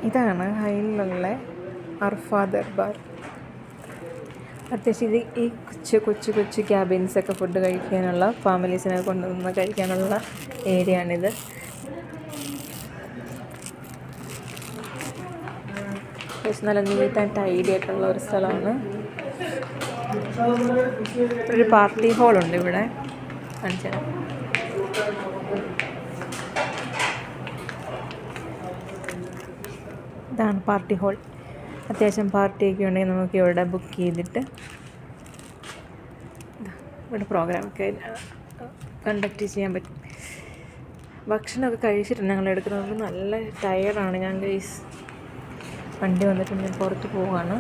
ഇതാണ് ഹൈലിലുള്ള അർഫ ദർബാർ. അത്യാവശ്യം ഈ കൊച്ചു ക്യാബിൻസൊക്കെ ഫുഡ് കഴിക്കാനുള്ള ഫാമിലീസിനെ കൊണ്ടുവന്ന് കഴിക്കാനുള്ള ഏരിയ ആണിത്. നല്ല നീറ്റ് ആൻഡ് ടൈഡി ആയിട്ടുള്ള ഒരു സ്ഥലമാണ്. ഒരു പാർട്ടി ഹാളുണ്ട് ഇവിടെ, കാണിച്ചാൽ. ഇതാണ് പാർട്ടി ഹാൾ. അത്യാവശ്യം പാർട്ടിയൊക്കെ ഉണ്ടെങ്കിൽ നമുക്ക് ഇവിടെ ബുക്ക് ചെയ്തിട്ട് ഇവിടെ പ്രോഗ്രാമൊക്കെ കണ്ടക്ട് ചെയ്യാൻ പറ്റും. ഭക്ഷണമൊക്കെ കഴിച്ചിട്ടുണ്ട് ഞങ്ങൾ എടുക്കുന്നത്. നല്ല ടയേർഡാണ് ഞാൻ ഗൈസ്. വണ്ടി വന്നിട്ടുണ്ട്, ഞാൻ പുറത്ത് പോവാണ്.